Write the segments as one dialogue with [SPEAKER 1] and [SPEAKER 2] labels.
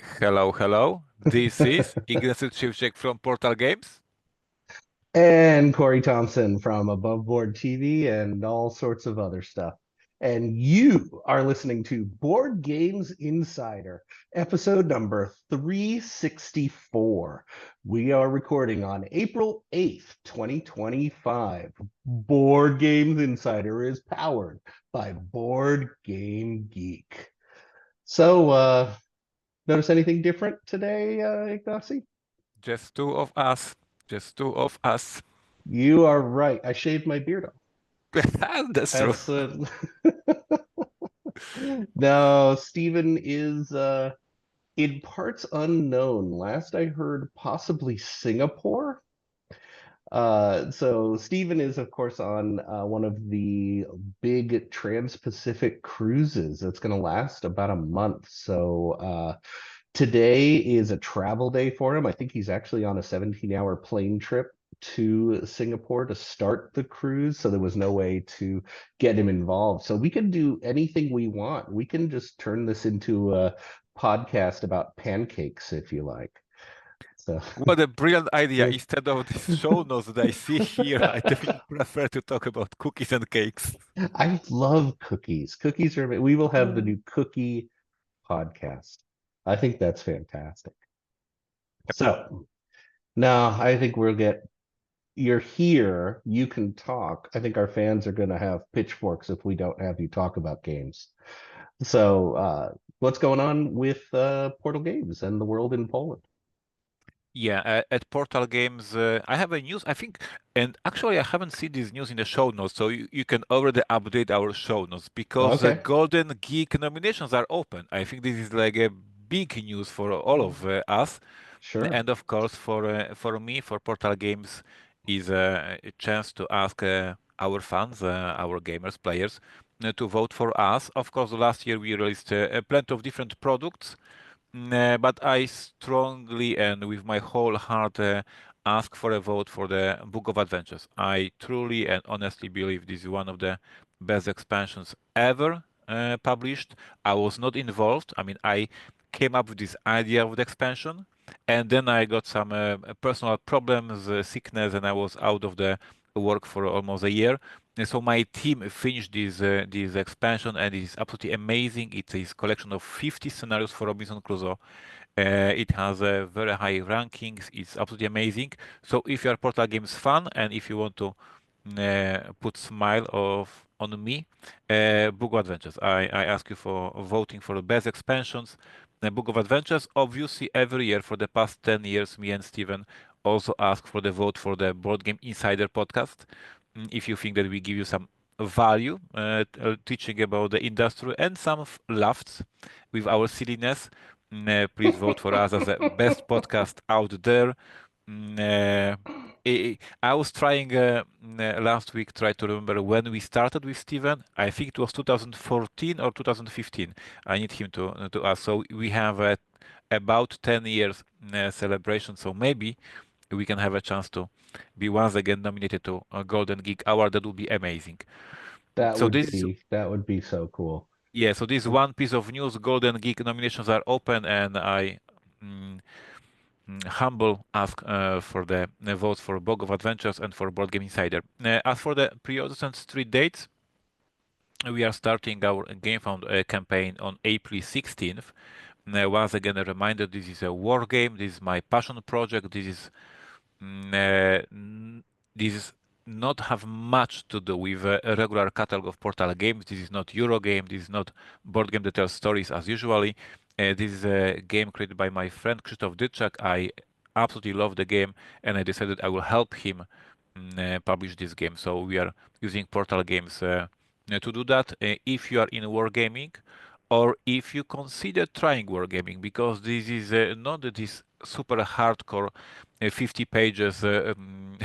[SPEAKER 1] Hello, hello. This is Ignacy Szewczyk from Portal Games.
[SPEAKER 2] And Corey Thompson from Above Board TV and all sorts of other stuff. And you are listening to Board Games Insider, episode number 364. We are recording on April 8th, 2025. Board Games Insider is powered by Board Game Geek. So, notice anything different today, Ignacy?
[SPEAKER 1] Just two of us. Just two of us.
[SPEAKER 2] You are right. I shaved my beard off.
[SPEAKER 1] That's true.
[SPEAKER 2] That's no, Stephen is in parts unknown. Last I heard, possibly Singapore. So Stephen is, of course, on one of the big trans-Pacific cruises that's going to last about a month. So today is a travel day for him. I think he's actually on a 17-hour plane trip to Singapore to start the cruise. So there was no way to get him involved. So we can do anything we want. We can just turn this into a podcast about pancakes if you like. So
[SPEAKER 1] What a brilliant idea. Instead of these show notes that I see here, I definitely prefer to talk about cookies and cakes.
[SPEAKER 2] I love cookies. Cookies are, we will have the new cookie podcast. I think that's fantastic. So now I think we'll get, you're here, you can talk. I think our fans are going to have pitchforks if we don't have you talk about games. So what's going on with Portal Games and the world in Poland?
[SPEAKER 1] Yeah, at Portal Games, I have a news, I think, and actually I haven't seen this news in the show notes, so you can already update our show notes because the
[SPEAKER 2] Okay,
[SPEAKER 1] Golden Geek nominations are open. I think this is like a big news for all of us.
[SPEAKER 2] sure.
[SPEAKER 1] And of course, for me, for Portal Games, is a chance to ask our fans, our gamers, players, to vote for us. Of course, last year we released plenty of different products, but I strongly and with my whole heart ask for a vote for the Book of Adventures. I truly and honestly believe this is one of the best expansions ever published. I was not involved. I mean, I came up with this idea of the expansion, and then I got some personal problems, sickness, and I was out of the work for almost a year. And so my team finished this expansion, and it's absolutely amazing. It's a collection of 50 scenarios for Robinson Crusoe. It has very high rankings. It's absolutely amazing. So if you are Portal Games fan and if you want to put smile of on me, Book of Adventures. I ask you for voting for the best expansions. The Book of Adventures, obviously, every year for the past 10 years, me and Steven also ask for the vote for the Board Game Insider podcast. If you think that we give you some value, teaching about the industry and some laughs with our silliness, please vote for us as the best podcast out there. Mm, uh, I was trying last week, try to remember when we started with Steven. I think it was 2014 or 2015. I need him to ask. So we have about 10 years celebration. So maybe we can have a chance to be once again nominated to a Golden Geek Award. That would be amazing. So this is
[SPEAKER 2] That would be so cool.
[SPEAKER 1] yeah. So this one piece of news: Golden Geek nominations are open, and I. mm, humble ask for the votes for Book of Adventures and for Board Game Insider. As for the pre-orders and street dates, we are starting our GameFound campaign on April 16th. Once again, a reminder: this is a war game. This is my passion project. This is not have much to do with a regular catalog of Portal games. This is not Eurogame. This is not board game that tells stories as usually. This is a game created by my friend Krzysztof Dyczak. I absolutely love the game, and I decided I will help him publish this game. So we are using Portal Games to do that. If you are in wargaming, or if you consider trying wargaming, because this is not this super hardcore 50 pages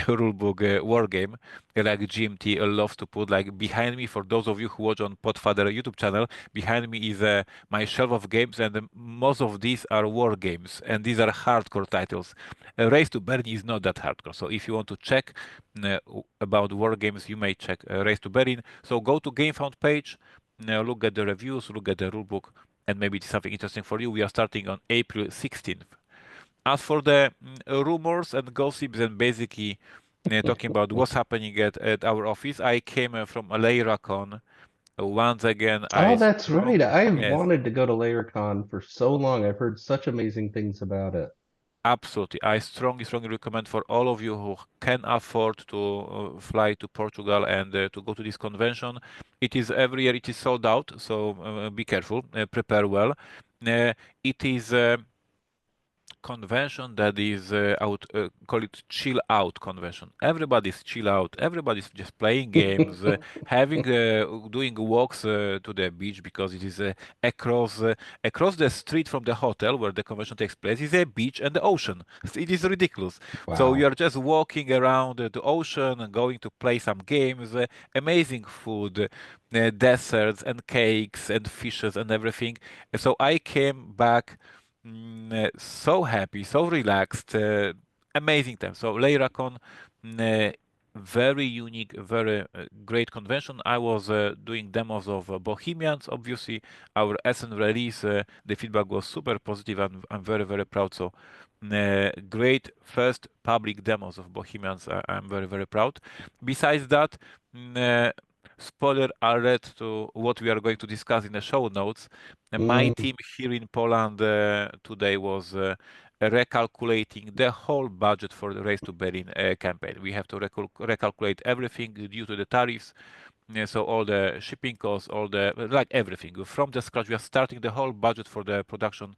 [SPEAKER 1] rulebook war game like GMT loves to put like behind me. For those of you who watch on Podfather YouTube channel, behind me is my shelf of games, and most of these are war games, and these are hardcore titles. Race to Berlin is not that hardcore, so if you want to check about war games, you may check Race to Berlin. So go to GameFound page, look at the reviews, look at the rulebook, and maybe it's something interesting for you, we are starting on April 16th. As for the rumors and gossips and basically talking about what's happening at our office, I came from a LayraCon. Once again,
[SPEAKER 2] Oh,
[SPEAKER 1] I
[SPEAKER 2] that's right.
[SPEAKER 1] strong
[SPEAKER 2] I've
[SPEAKER 1] yes,
[SPEAKER 2] wanted to go to LayerCon for so long. I've heard such amazing things about it.
[SPEAKER 1] absolutely. I strongly recommend for all of you who can afford to fly to Portugal and to go to this convention. It is every year it is sold out, so be careful, prepare well. It is. Convention that is call it chill out convention. Everybody's chill out, everybody's just playing games, having doing walks to the beach because it is across across the street from the hotel where the convention takes place is a beach and the ocean. It is ridiculous. So you
[SPEAKER 2] Wow.
[SPEAKER 1] are just walking around the ocean and going to play some games, amazing food, desserts and cakes and fishes and everything. So I came back so happy, so relaxed, amazing time. So Leiracon, very unique, very great convention. I was doing demos of Bohemians, obviously. Our SN release, the feedback was super positive, and I'm very proud. So great first public demos of Bohemians. I'm very proud. Besides that, spoiler alert to what we are going to discuss in the show notes. My
[SPEAKER 2] Mm,
[SPEAKER 1] team here in Poland today was recalculating the whole budget for the Race to Berlin campaign. We have to recalculate everything due to the tariffs. So all the shipping costs, all the like everything from the scratch. We are starting the whole budget for the production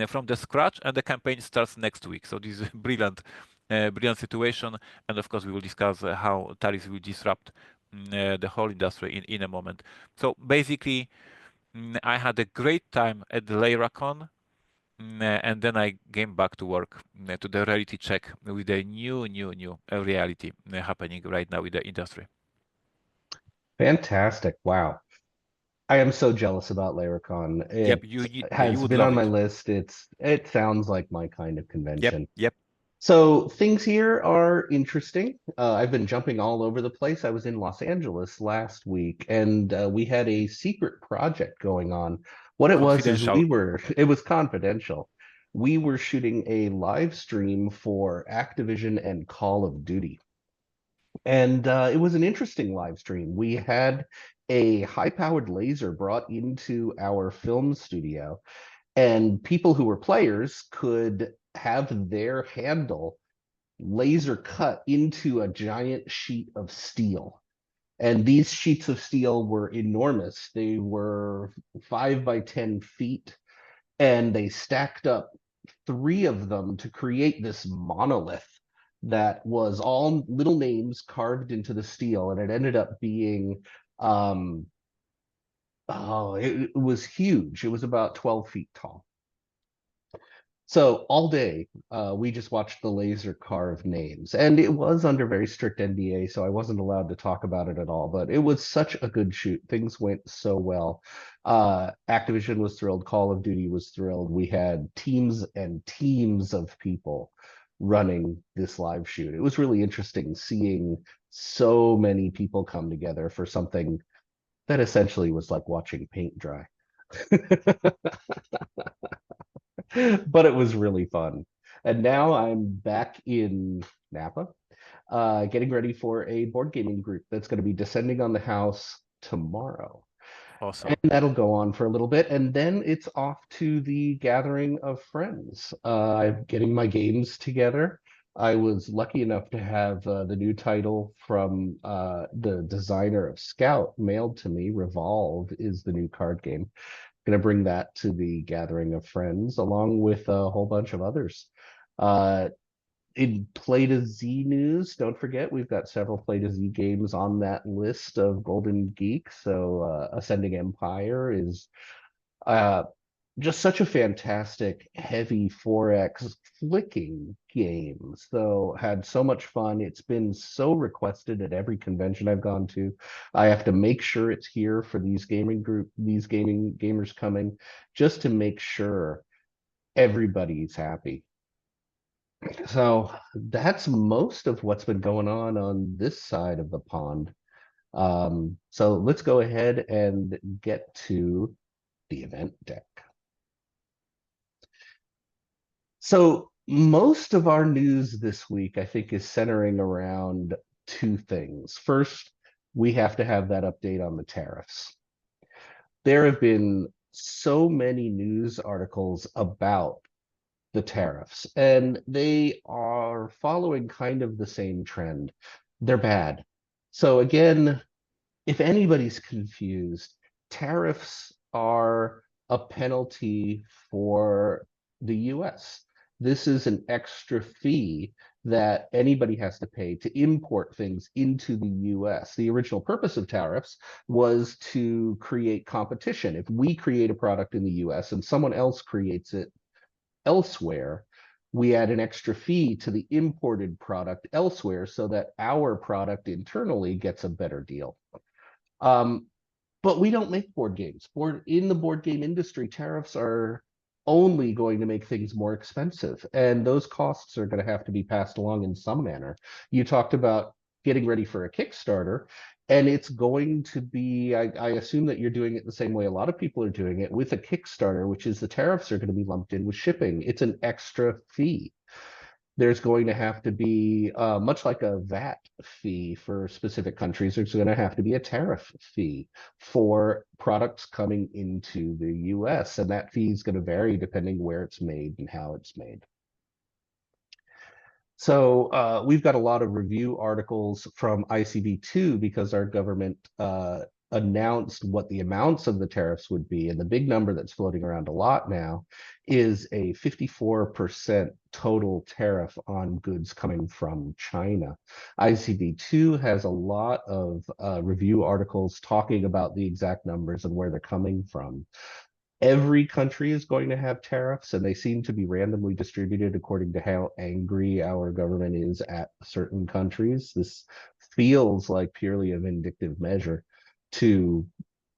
[SPEAKER 1] from the scratch, and the campaign starts next week. So this is a brilliant situation. And of course, we will discuss how tariffs will disrupt the whole industry in a moment. So basically, I had a great time at the LayraCon, and then I came back to work to the reality check with the new reality happening right now with the industry.
[SPEAKER 2] fantastic. Wow. I am so jealous about LayerCon.
[SPEAKER 1] Yep,
[SPEAKER 2] It
[SPEAKER 1] you
[SPEAKER 2] has
[SPEAKER 1] would
[SPEAKER 2] been
[SPEAKER 1] love
[SPEAKER 2] on my
[SPEAKER 1] it.
[SPEAKER 2] list. It sounds like my kind of
[SPEAKER 1] Yep,
[SPEAKER 2] convention.
[SPEAKER 1] yep.
[SPEAKER 2] So things here are interesting. I've been jumping all over the place. I was in Los Angeles last week, and we had a secret project going on. What it was is
[SPEAKER 1] Confidential.
[SPEAKER 2] it was confidential. We were shooting a live stream for Activision and Call of Duty. And it was an interesting live stream. We had a high-powered laser brought into our film studio, and people who were players could have their handle laser cut into a giant sheet of steel. And these sheets of steel were enormous. They were 5 by 10 feet, and they stacked up three of them to create this monolith that was all little names carved into the steel, and it ended up being um it was huge. It was about 12 feet tall. So all day, we just watched the laser carve names, and it was under very strict NDA, so I wasn't allowed to talk about it at all. But it was such a good shoot; things went so well. Activision was thrilled, Call of Duty was thrilled. We had teams and teams of people running this live shoot. It was really interesting seeing so many people come together for something that essentially was like watching paint dry. But it was really fun. And now I'm back in Napa, getting ready for a board gaming group that's going to be descending on the house tomorrow. And
[SPEAKER 1] Awesome.
[SPEAKER 2] that'll go on for a little bit. And then it's off to the gathering of friends. I'm getting my games together. I was lucky enough to have the new title from the designer of Scout mailed to me. Revolve is the new card game. Going to bring that to the gathering of friends along with a whole bunch of others. Uh, in Play to Z news, don't forget we've got several Play to Z games on that list of Golden Geek. So Ascending Empire is uh, just such a fantastic heavy 4X flicking game. So had so much fun. It's been so requested at every convention I've gone to. I have to make sure it's here for these gaming gamers coming, just to make sure everybody's happy. So that's most of what's been going on this side of the pond. So let's go ahead and get to the event deck. So most of our news this week, I think, is centering around two things. First, we have to have that update on the tariffs. There have been so many news articles about the tariffs, and they are following kind of the same trend. They're bad. So again, if anybody's confused, tariffs are a penalty for the US. This is an extra fee that anybody has to pay to import things into the US. The original purpose of tariffs was to create competition. If we create a product in the US and someone else creates it elsewhere, we add an extra fee to the imported product elsewhere so that our product internally gets a better deal. Um, but we don't make board games. In the board game industry, tariffs are only going to make things more expensive, and those costs are going to have to be passed along in some manner. You talked about getting ready for a Kickstarter, and it's going to be, I assume that you're doing it the same way a lot of people are doing it with a Kickstarter, which is the tariffs are going to be lumped in with shipping. It's an extra fee. There's going to have to be, much like a VAT fee for specific countries, there's going to have to be a tariff fee for products coming into the US. And that fee is going to vary depending where it's made and how it's made. So we've got a lot of review articles from ICB2 because our government announced what the amounts of the tariffs would be. And the big number that's floating around a lot now is a 54% total tariff on goods coming from China. ICB2 has a lot of review articles talking about the exact numbers and where they're coming from. Every country is going to have tariffs, and they seem to be randomly distributed according to how angry our government is at certain countries. This feels like purely a vindictive measure to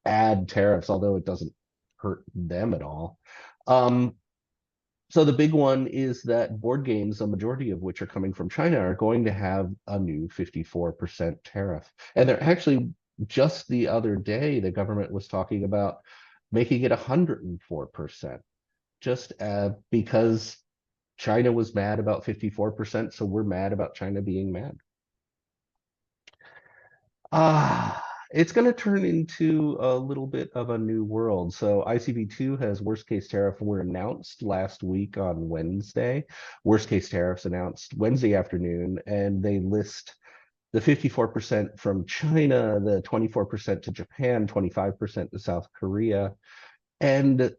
[SPEAKER 2] add tariffs, although it doesn't hurt them at all. So the big one is that board games, a majority of which are coming from China, are going to have a new 54% tariff. And they're actually, just the other day, the government was talking about making it 104%, just because China was mad about 54%, so we're mad about China being mad. It's going to turn into a little bit of a new world. So ICB2 has worst case tariff were announced last week on Wednesday. Worst case tariffs announced Wednesday afternoon, and they list the 54% from China, the 24% to Japan, 25% to South Korea. And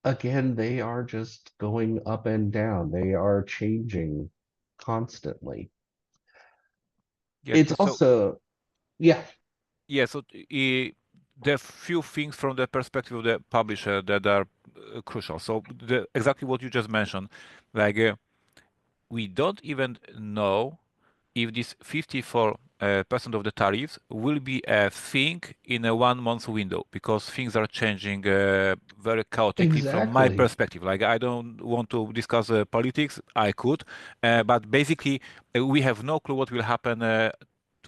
[SPEAKER 2] again, they are just going up and down. They are changing constantly.
[SPEAKER 1] Yeah,
[SPEAKER 2] It's
[SPEAKER 1] so
[SPEAKER 2] also, yeah,
[SPEAKER 1] yeah, so there are few things from the perspective of the publisher that are crucial. So exactly what you just mentioned, like we don't even know if this 54% of the tariffs will be a thing in a 1 month window because things are changing very chaotically from my
[SPEAKER 2] exactly.
[SPEAKER 1] perspective. Like I don't want to discuss politics. I could, but basically we have no clue what will happen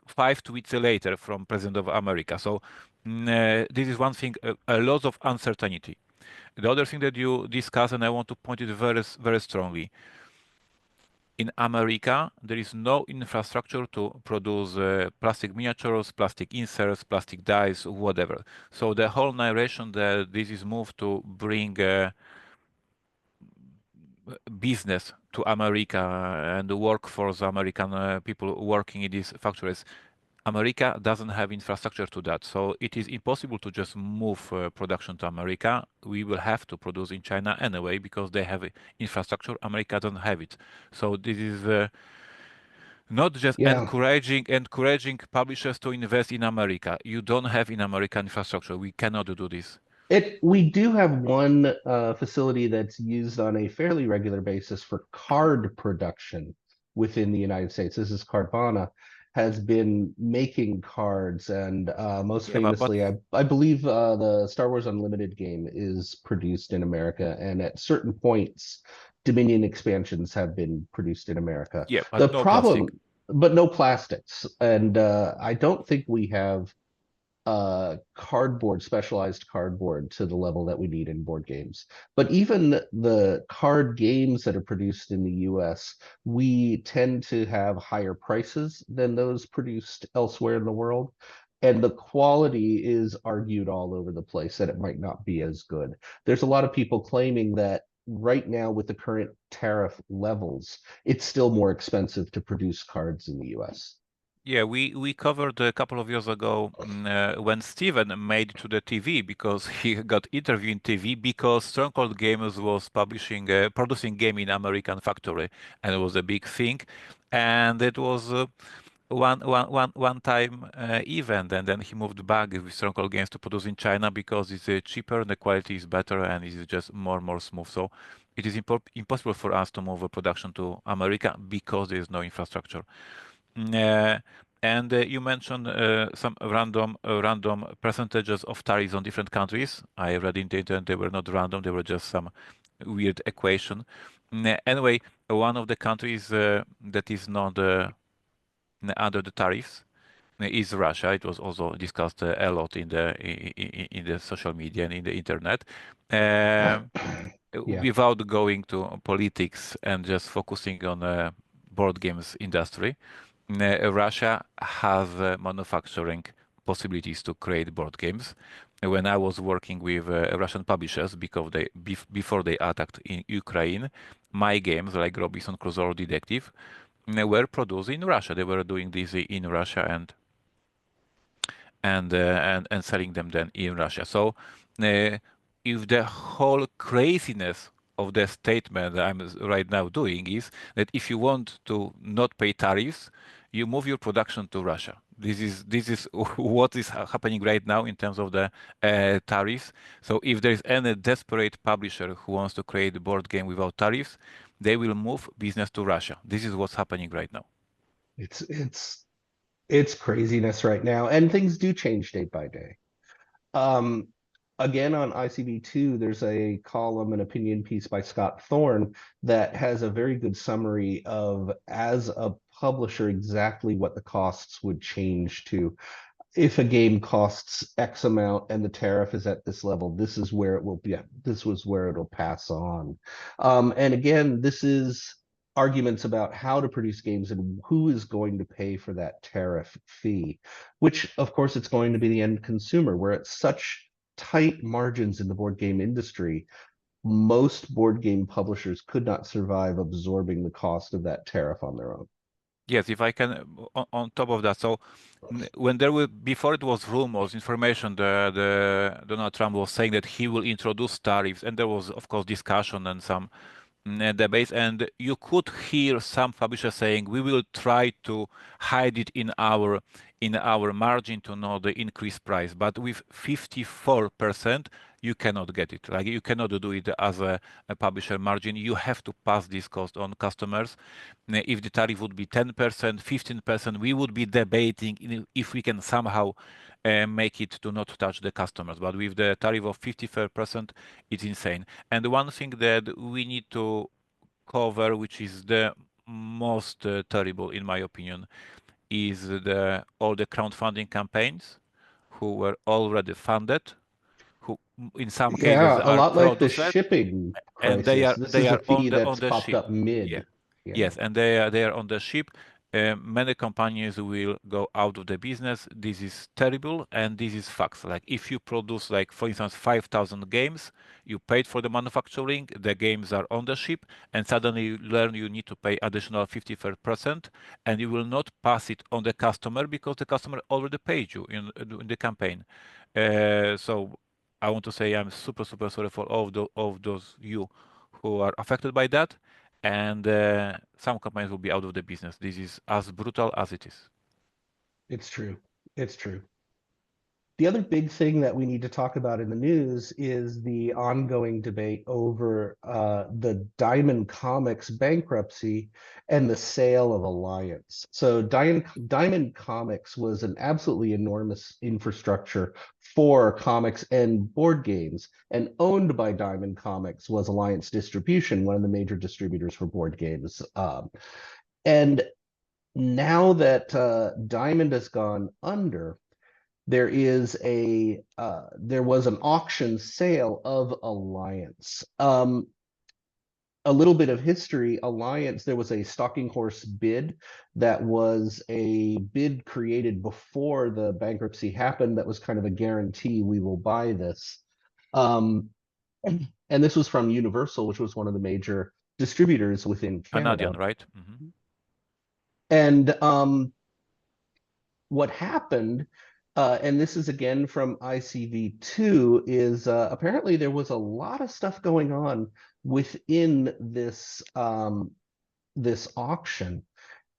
[SPEAKER 1] 5 tweets later from President of America. So this is one thing, a lot of uncertainty. The other thing that you discuss, and I want to point it very strongly, in America, there is no infrastructure to produce plastic miniatures, plastic inserts, plastic dies, whatever. So the whole narration that this is moved to bring business to America and work for the American people working in these factories. America doesn't have infrastructure to that, so it is impossible to just move production to America. We will have to produce in China anyway because they have infrastructure. America doesn't have it. So this is not just
[SPEAKER 2] Yeah.
[SPEAKER 1] encouraging publishers to invest in America. You don't have in America infrastructure. We cannot do this.
[SPEAKER 2] We do have one facility that's used on a fairly regular basis for card production within the United States. This is Carvana, has been making cards, and most
[SPEAKER 1] Yeah, but
[SPEAKER 2] famously, I believe the Star Wars Unlimited game is produced in America, and at certain points, Dominion expansions have been produced in America.
[SPEAKER 1] yeah,
[SPEAKER 2] The
[SPEAKER 1] but no plastic.
[SPEAKER 2] problem, but no plastics, and I don't think we have cardboard, specialized cardboard to the level that we need in board games. But even the card games that are produced in the US, we tend to have higher prices than those produced elsewhere in the world. And the quality is argued all over the place that it might not be as good. There's a lot of people claiming that right now, with the current tariff levels, it's still more expensive to produce cards in the US.
[SPEAKER 1] Yeah, we covered a couple of years ago when Steven made it to the TV because he got interviewed in TV because Stone Cold Games was producing game in American factory, and it was a big thing, and it was one time event, and then he moved back with Stone Cold Games to produce in China because it's cheaper, and the quality is better, and it's just more smooth. So it is impossible for us to move a production to America because there is no infrastructure. Uh, and you mentioned some random percentages of tariffs on different countries. I read in the internet they were not random; they were just some weird equation. Anyway, one of the countries that is not under the tariffs is Russia. It was also discussed a lot in the social media and in the internet. Um,
[SPEAKER 2] Yeah.
[SPEAKER 1] Without going to politics and just focusing on board games industry, Russia has manufacturing possibilities to create board games. When I was working with Russian publishers before they attacked in Ukraine, my games like Robinson Crusoe or Detective were produced in Russia. They were doing this in Russia and selling them then in Russia. So if the whole craziness of the statement that I'm right now doing is that if you want to not pay tariffs, you move your production to Russia. This is what is happening right now in terms of the tariffs. So if there is any desperate publisher who wants to create a board game without tariffs, they will move business to Russia. This is what's happening right now.
[SPEAKER 2] It's craziness right now, and things do change day by day. Um, Again, on ICB2, there's a column, an opinion piece by Scott Thorne that has a very good summary of, as a publisher, exactly what the costs would change to. If a game costs X amount and the tariff is at this level, this is where it will be. This was where it'll pass on. And again, this is arguments about how to produce games and who is going to pay for that tariff fee, which of course it's going to be the end consumer. We're at such tight margins in the board game industry. Most board game publishers could not survive absorbing the cost of that tariff on their own.
[SPEAKER 1] Yes, if I can, on top of that, so when there were before it was rumors, information, the Donald Trump was saying that he will introduce tariffs, and there was of course discussion and some debates, and you could hear some publishers saying we will try to hide it in our margin to know the increased price, but with 54% you cannot get it. Like you cannot do it as a publisher margin. You have to pass this cost on customers. If the tariff would be 10%, 15%, we would be debating if we can somehow make it to not touch the customers. But with the tariff of 54%, it's insane. And one thing that we need to cover, which is the most terrible in my opinion, is all the crowdfunding campaigns who were already funded, who in some cases
[SPEAKER 2] Yeah, a
[SPEAKER 1] are
[SPEAKER 2] lot like the
[SPEAKER 1] produced,
[SPEAKER 2] shipping
[SPEAKER 1] and
[SPEAKER 2] crisis. This
[SPEAKER 1] they
[SPEAKER 2] is a
[SPEAKER 1] are
[SPEAKER 2] fee
[SPEAKER 1] on
[SPEAKER 2] that's
[SPEAKER 1] the
[SPEAKER 2] popped
[SPEAKER 1] ship.
[SPEAKER 2] up
[SPEAKER 1] Yeah,
[SPEAKER 2] mid. Yeah.
[SPEAKER 1] yes, and they are on the ship. Many companies will go out of the business. This is terrible, and this is facts. Like if you produce, like for instance, 5,000 games, you paid for the manufacturing, the games are on the ship, and suddenly you learn you need to pay additional 50%, and you will not pass it on the customer because the customer already paid you in the campaign. So I want to say I'm super sorry for all of those you who are affected by that, and some companies will be out of the business. This is as brutal as it is.
[SPEAKER 2] It's true. It's true. The other big thing that we need to talk about in the news is the ongoing debate over the Diamond Comics bankruptcy and the sale of Alliance. So Diamond Comics was an absolutely enormous infrastructure for comics and board games, and owned by Diamond Comics was Alliance Distribution, one of the major distributors for board games. And now that Diamond has gone under, there was an auction sale of Alliance. A little bit of history. Alliance, there was a stalking horse bid that was a bid created before the bankruptcy happened that was kind of a guarantee we will buy this. And this was from Universal, which was one of the major distributors within
[SPEAKER 1] Canadian,
[SPEAKER 2] Canada.
[SPEAKER 1] right? Mm-hmm.
[SPEAKER 2] And what happened, and this is again from ICV2, is apparently there was a lot of stuff going on within this auction.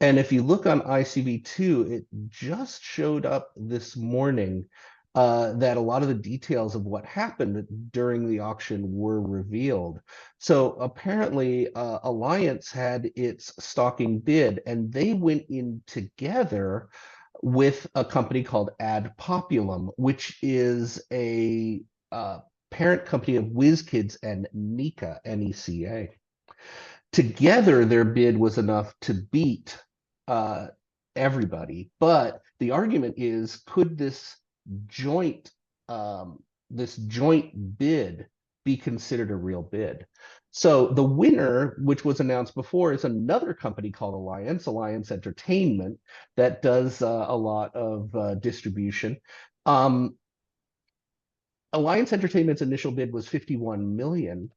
[SPEAKER 2] And if you look on ICV2, it just showed up this morning that a lot of the details of what happened during the auction were revealed. So apparently, Alliance had its stalking bid, and they went in together with a company called Ad Populum, which is a parent company of WizKids and NECA, N-E-C-A. Together, their bid was enough to beat uh, everybody. But the argument is, could joint this joint bid be considered a real bid? So the winner, which was announced before, is another company called Alliance Entertainment, that does a lot of distribution. Alliance Entertainment's initial bid was 51 million.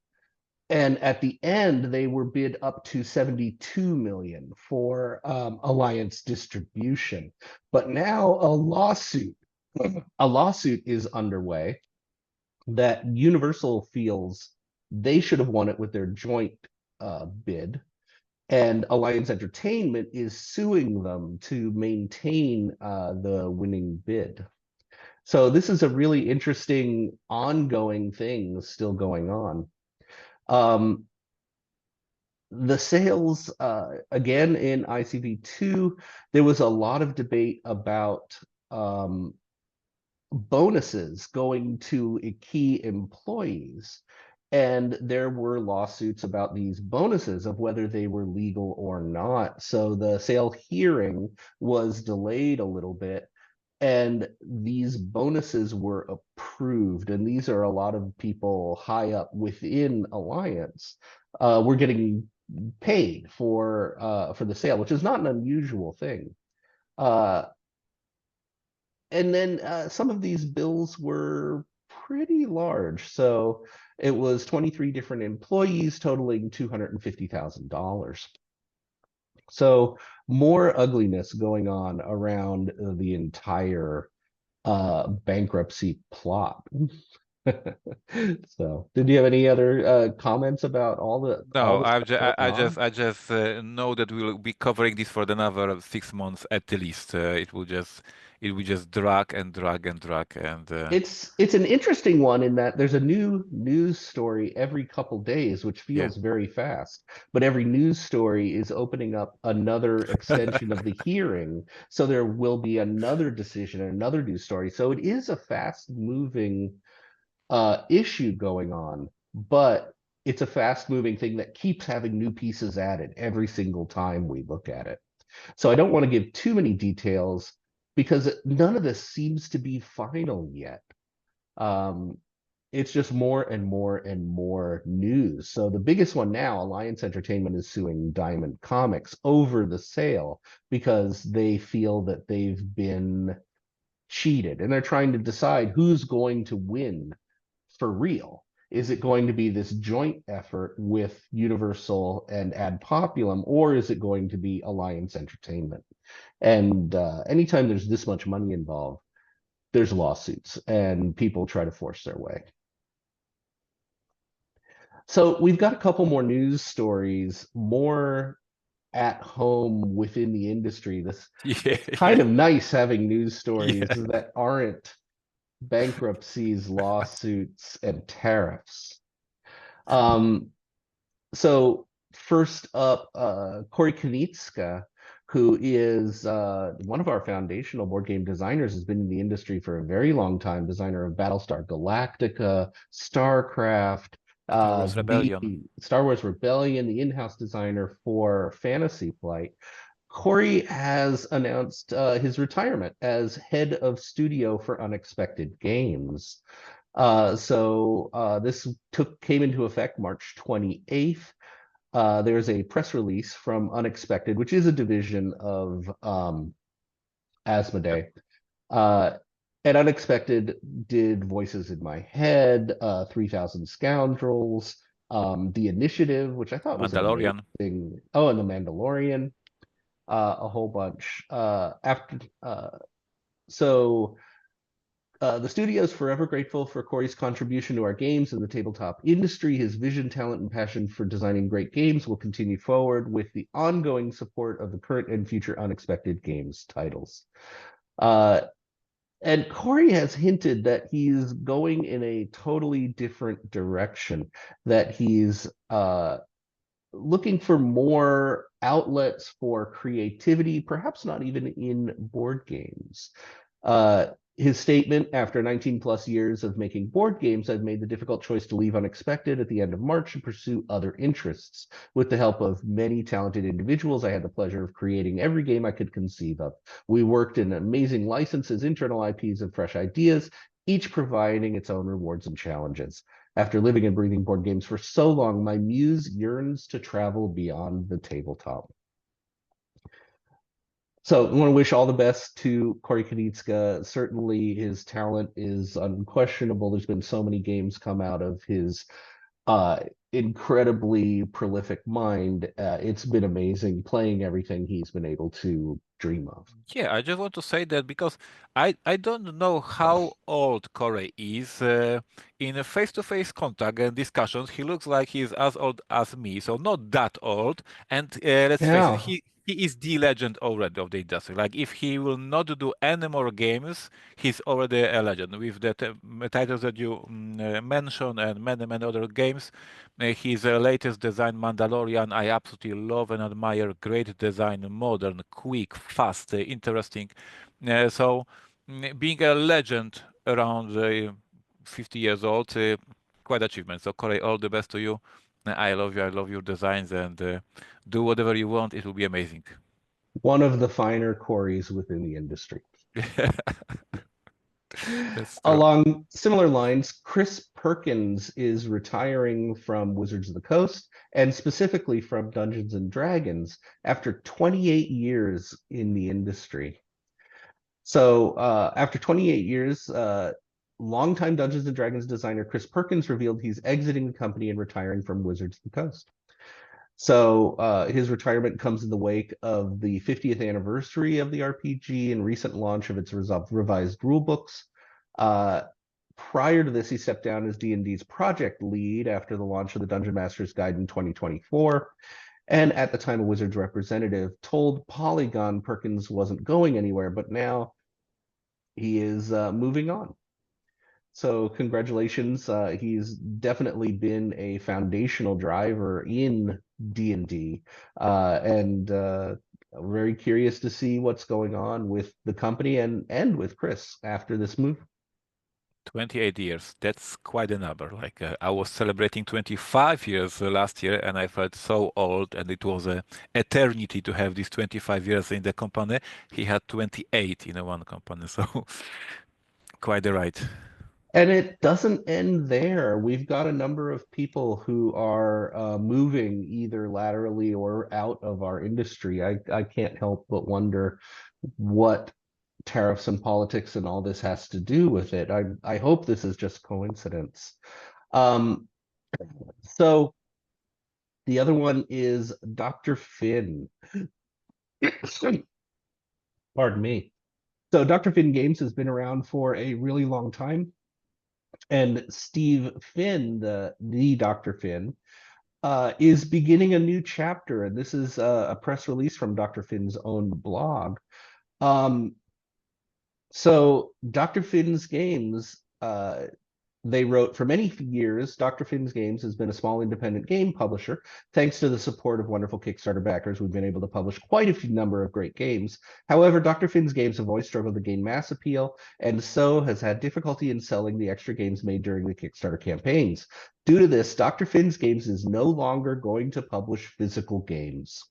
[SPEAKER 2] And at the end, they were bid up to 72 million for Alliance distribution. But now a lawsuit is underway that Universal feels they should have won it with their joint bid. And Alliance Entertainment is suing them to maintain the winning bid. So this is a really interesting ongoing thing still going on. The sales, again, in ICV2, there was a lot of debate about bonuses going to key employees. And there were lawsuits about these bonuses, of whether they were legal or not. So the sale hearing was delayed a little bit, and these bonuses were approved. And these are a lot of people high up within Alliance. We're getting paid for the sale, which is not an unusual thing. And then some of these bills were pretty large. So it was 23 different employees totaling $250,000. So more ugliness going on around the entire bankruptcy plot. So, did you have any other comments about all
[SPEAKER 1] No,
[SPEAKER 2] the stuff going on?
[SPEAKER 1] I just know that we'll be covering this for another 6 months at least. It will just drag and drag and drag and.
[SPEAKER 2] It's an interesting one in that there's a new news story every couple days, which
[SPEAKER 1] Yeah.
[SPEAKER 2] feels very fast. But every news story is opening up another extension of the hearing, so there will be another decision, another news story. So it is a fast-moving issue going on, but it's a fast-moving thing that keeps having new pieces added every single time we look at it. So I don't want to give too many details because none of this seems to be final yet. Um, it's just more and more and more news. So the biggest one now, Alliance Entertainment is suing Diamond Comics over the sale because they feel that they've been cheated, and they're trying to decide who's going to win for real. Is it going to be this joint effort with Universal and Ad Populum, or is it going to be Alliance Entertainment? And anytime there's this much money involved, there's lawsuits and people try to force their way. So we've got a couple more news stories, more at home within the industry.
[SPEAKER 1] Yeah,
[SPEAKER 2] It's kind of nice having news stories
[SPEAKER 1] yeah.
[SPEAKER 2] that aren't bankruptcies, lawsuits, and tariffs. Um, so first up, Corey Konieczka, who is one of our foundational board game designers, has been in the industry for a very long time, designer of Battlestar Galactica, StarCraft,
[SPEAKER 1] Star Wars
[SPEAKER 2] the
[SPEAKER 1] Rebellion.
[SPEAKER 2] Star Wars Rebellion, the in-house designer for Fantasy Flight. Corey has announced his retirement as head of studio for Unexpected Games. This came into effect March 28th. There's a press release from Unexpected, which is a division of Asmodee. Uh, and Unexpected did Voices in My Head, 3,000 Scoundrels, The Initiative, which I thought was an
[SPEAKER 1] Mandalorian.
[SPEAKER 2] amazing. Oh, and The Mandalorian, a whole bunch. So the studio is forever grateful for Corey's contribution to our games and the tabletop industry. His vision, talent, and passion for designing great games will continue forward with the ongoing support of the current and future Unexpected Games titles. And Corey has hinted that he's going in a totally different direction, that he's looking for more outlets for creativity, perhaps not even in board games. His statement, after 19 plus years of making board games, I've made the difficult choice to leave Unexpected at the end of March and pursue other interests. With the help of many talented individuals, I had the pleasure of creating every game I could conceive of. We worked in amazing licenses, internal IPs, and fresh ideas, each providing its own rewards and challenges. After living and breathing board games for so long, my muse yearns to travel beyond the tabletop. So I want to wish all the best to Corey Konieczka. Certainly his talent is unquestionable. There's been so many games come out of his incredibly prolific mind. It's been amazing playing everything he's been able to dream of.
[SPEAKER 1] Yeah, I just want to say that because I don't know how old Corey is. In a face-to-face contact and discussions, he looks like he's as old as me, so not that old. And let's face it,
[SPEAKER 2] Yeah.
[SPEAKER 1] he is the legend already of the industry. Like if he will not do any more games, he's already a legend. With the titles that you mentioned and many other games, his latest design, Mandalorian, I absolutely love and admire. Great design, modern, quick, fast, interesting. Being a legend around 50 years old, quite achievement. So Corey, all the best to you. I love you. I love your designs and do whatever you want. It will be amazing.
[SPEAKER 2] One of the finer Coreys within the industry.
[SPEAKER 1] That's true.
[SPEAKER 2] Along similar lines, Chris Perkins is retiring from Wizards of the Coast and specifically from Dungeons and Dragons after 28 years in the industry. So, after 28 years, longtime Dungeons and Dragons designer Chris Perkins revealed he's exiting the company and retiring from Wizards of the Coast. So his retirement comes in the wake of the 50th anniversary of the RPG and recent launch of its revised rulebooks. Prior to this, he stepped down as D&D's project lead after the launch of the Dungeon Master's Guide in 2024. And at the time, a Wizards representative told Polygon Perkins wasn't going anywhere, but now he is moving on. So congratulations. He's definitely been a foundational driver in D&D. And very curious to see what's going on with the company and with Chris after this move.
[SPEAKER 1] 28 years. That's quite a number. Like I was celebrating 25 years last year, and I felt so old, and it was an eternity to have these 25 years in the company. He had 28 in one company, so quite a ride.
[SPEAKER 2] And it doesn't end there. We've got a number of people who are moving either laterally or out of our industry. I can't help but wonder what tariffs and politics and all this has to do with it. I hope this is just coincidence. Um, so the other one is Dr. Finn. Pardon me. So Dr. Finn Games has been around for a really long time. And Steve Finn, the Dr. Finn, is beginning a new chapter. And this is a press release from Dr. Finn's own blog. So Dr. Finn's Games, they wrote, for many years, Dr. Finn's Games has been a small independent game publisher. Thanks to the support of wonderful Kickstarter backers, we've been able to publish quite a few number of great games. However, Dr. Finn's Games have always struggled to gain mass appeal, and so has had difficulty in selling the extra games made during the Kickstarter campaigns. Due to this, Dr. Finn's Games is no longer going to publish physical games.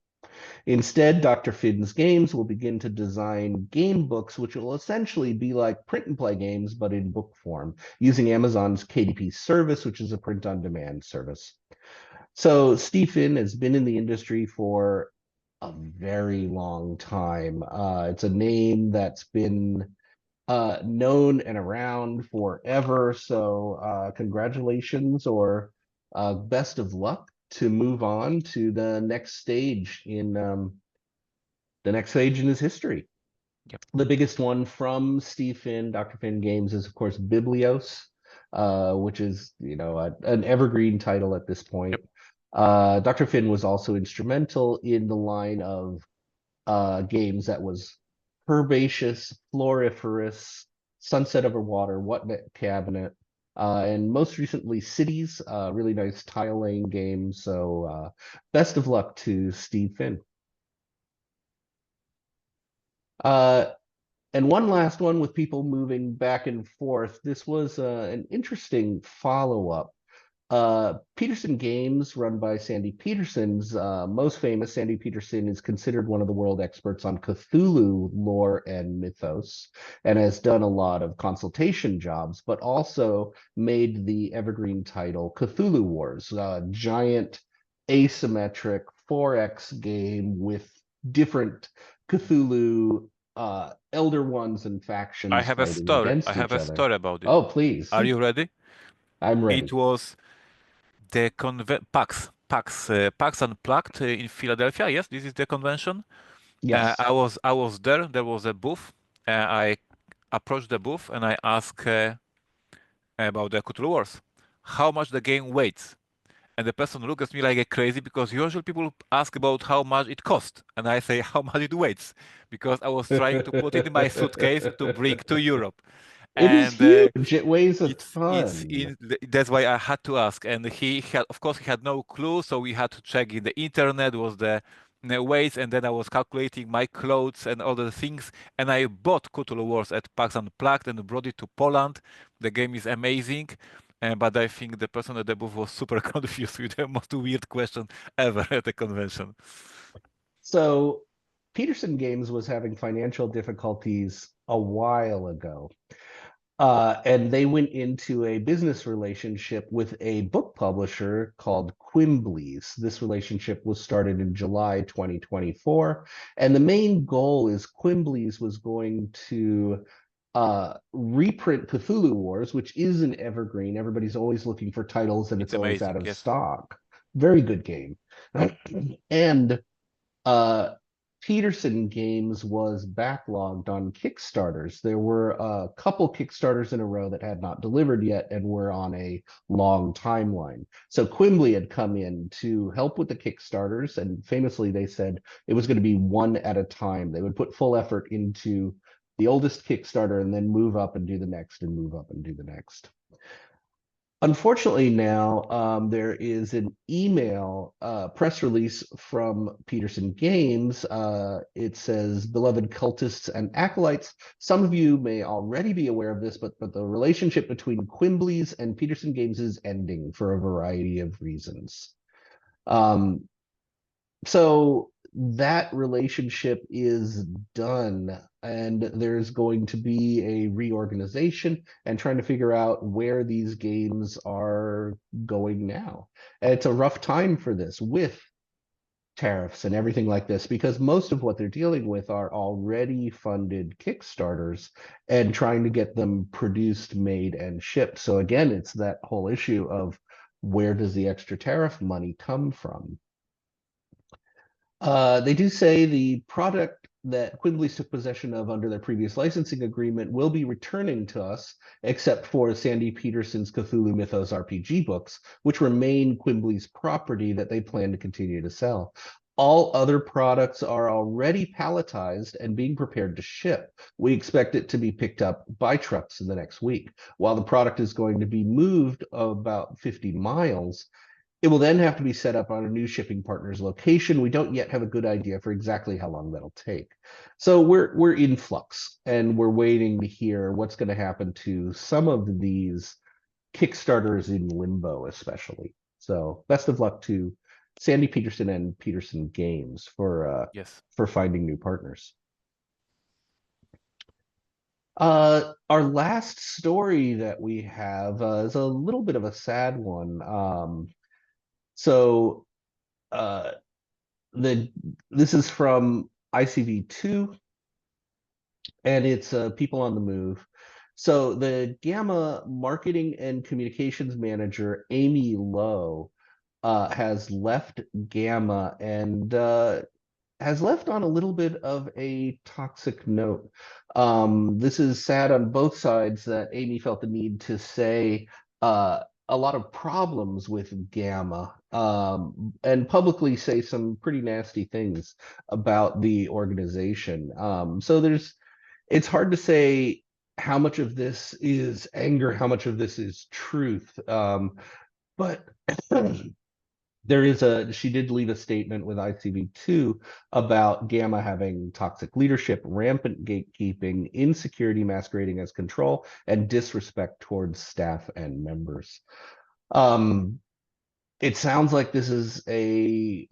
[SPEAKER 2] Instead, Dr. Finn's Games will begin to design game books, which will essentially be like print and play games, but in book form, using Amazon's KDP service, which is a print-on-demand service. So Steve Finn has been in the industry for a very long time. It's a name that's been known and around forever. So congratulations or best of luck to move on to the next stage in his history.
[SPEAKER 1] Yep.
[SPEAKER 2] The biggest one from Steve Finn, Dr. Finn Games, is of course Biblios, which is an evergreen title at this point.
[SPEAKER 1] Yep.
[SPEAKER 2] Dr. Finn was also instrumental in the line of games that was Herbaceous, Floriferous, Sunset Over Water, What Net Cabinet, and most recently Cities, really nice tile laying game. So best of luck to Steve Finn. And one last one with people moving back and forth. This was an interesting follow-up. Petersen Games, run by Sandy Petersen's most famous. Sandy Petersen is considered one of the world experts on Cthulhu lore and mythos, and has done a lot of consultation jobs, but also made the evergreen title Cthulhu Wars, a giant asymmetric 4X game with different Cthulhu elder ones and
[SPEAKER 1] I
[SPEAKER 2] factions
[SPEAKER 1] have a
[SPEAKER 2] fighting
[SPEAKER 1] story. I
[SPEAKER 2] against
[SPEAKER 1] have
[SPEAKER 2] each
[SPEAKER 1] a
[SPEAKER 2] other.
[SPEAKER 1] story about it.
[SPEAKER 2] Oh, please.
[SPEAKER 1] Are you ready?
[SPEAKER 2] I'm
[SPEAKER 1] It
[SPEAKER 2] ready.
[SPEAKER 1] was the PAX Unplugged in Philadelphia. Yes, this is the convention.
[SPEAKER 2] Yes.
[SPEAKER 1] I was there. There was a booth. I approached the booth and I asked about the Cthulhu Wars, how much the game weighs. And the person looked at me like a crazy because usually people ask about how much it costs, and I say how much it weighs because I was trying to put it in my suitcase to bring to Europe.
[SPEAKER 2] It is
[SPEAKER 1] And
[SPEAKER 2] huge. It weighs a
[SPEAKER 1] it's
[SPEAKER 2] ton.
[SPEAKER 1] in that's why I had to ask. And he had, of course, he had no clue, so we had to check in the internet was the weights, and then I was calculating my clothes and other things. And I bought Cthulhu Wars at PAX Unplugged and brought it to Poland. The game is amazing. But I think the person at the booth was super confused with the most weird question ever at the convention.
[SPEAKER 2] So Petersen Games was having financial difficulties a while ago. And they went into a business relationship with a book publisher called Quimbley's. This relationship was started in July 2024. And the main goal is Quimbley's was going to reprint Cthulhu Wars, which is an evergreen. Everybody's always looking for titles and
[SPEAKER 1] It's
[SPEAKER 2] it's always out
[SPEAKER 1] amazing,
[SPEAKER 2] of
[SPEAKER 1] yes.
[SPEAKER 2] stock. Very good game. And uh, Petersen Games was backlogged on Kickstarters. There were a couple Kickstarters in a row that had not delivered yet and were on a long timeline. So Quimbley had come in to help with the Kickstarters, and famously they said it was going to be one at a time. They would put full effort into the oldest Kickstarter and then move up and do the next and move up and do the next. Unfortunately, now there is an email press release from Petersen Games. It says, "Beloved cultists and acolytes, some of you may already be aware of this, but the relationship between Quimbley's and Petersen Games is ending for a variety of reasons." Um, so that relationship is done, and there's going to be a reorganization and trying to figure out where these games are going now. And it's a rough time for this with tariffs and everything like this, because most of what they're dealing with are already funded Kickstarters and trying to get them produced, made, and shipped. So again, it's that whole issue of where does the extra tariff money come from? They do say the product that Quimbley took possession of under their previous licensing agreement will be returning to us, except for Sandy Petersen's Cthulhu Mythos RPG books, which remain Quimbley's property that they plan to continue to sell. All other products are already palletized and being prepared to ship. We expect it to be picked up by trucks in the next week. While the product is going to be moved about 50 miles, it will then have to be set up on a new shipping partner's location. We don't yet have a good idea for exactly how long that'll take. So we're in flux, and we're waiting to hear what's going to happen to some of these Kickstarters in limbo, especially. So best of luck to Sandy Petersen and Petersen Games
[SPEAKER 1] Yes.
[SPEAKER 2] for finding new partners. Our last story that we have is a little bit of a sad one. So uh, the this is from ICV2, and it's People on the Move. So the GAMA marketing and communications manager, Amy Lowe, has left GAMA and has left on a little bit of a toxic note. This is sad on both sides that Amy felt the need to say a lot of problems with GAMA and publicly say some pretty nasty things about the organization. It's hard to say how much of this is anger, how much of this is truth. But she did leave a statement with ICV2 about GAMA having toxic leadership, rampant gatekeeping, insecurity masquerading as control, and disrespect towards staff and members. Um, it sounds like this is a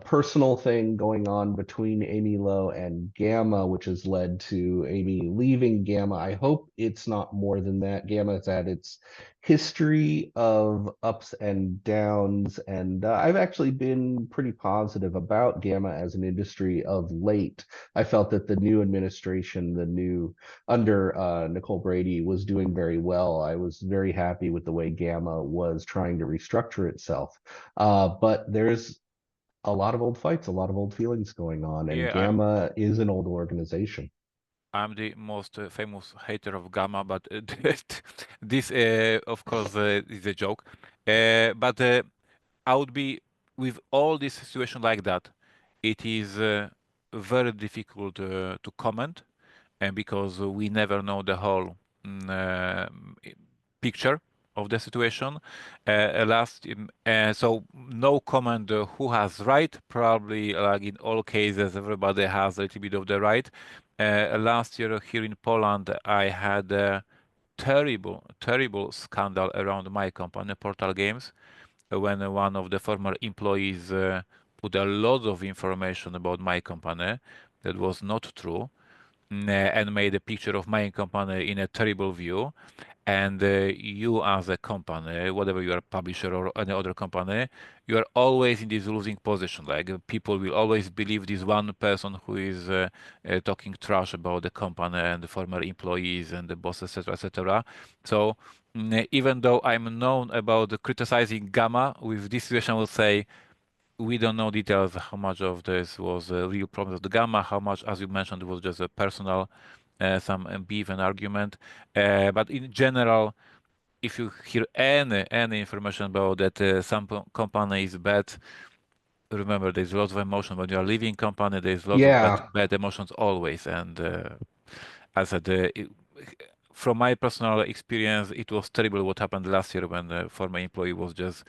[SPEAKER 2] personal thing going on between Amy Lowe and GAMA, which has led to Amy leaving GAMA. I hope it's not more than that. GAMA has had its history of ups and downs, and I've actually been pretty positive about GAMA as an industry of late. I felt that the new administration, the new under Nicole Brady, was doing very well. I was very happy with the way GAMA was trying to restructure itself. But there's a lot of old fights, a lot of old feelings going on, and
[SPEAKER 1] Yeah,
[SPEAKER 2] GAMA is an old organization.
[SPEAKER 1] I'm the most famous hater of Gamma, but this, of course, is a joke. But I would be with all this situation like that. It is very difficult to comment, and because we never know the whole picture of the situation. So no comment who has right. Probably like in all cases, everybody has a little bit of the right. Last year here in Poland, I had a terrible scandal around my company, Portal Games, when one of the former employees put a lot of information about my company that was not true, and made a picture of my company in a terrible view. And you as a company, whatever you are, publisher or any other company, you are always in this losing position. Like people will always believe this one person who is talking trash about the company and the former employees and the boss, etc., etc. So even though I'm known about criticizing Gamma, with this situation, I will say we don't know details how much of this was a real problem of the Gamma, how much, as you mentioned, was just a personal, some beef and argument. But in general, if you hear any information about that some company is bad, remember there's lots of emotion when you are leaving company. There's lots of
[SPEAKER 2] Yeah,
[SPEAKER 1] bad emotions always. And as I said, from my personal experience, it was terrible what happened last year when the former employee was just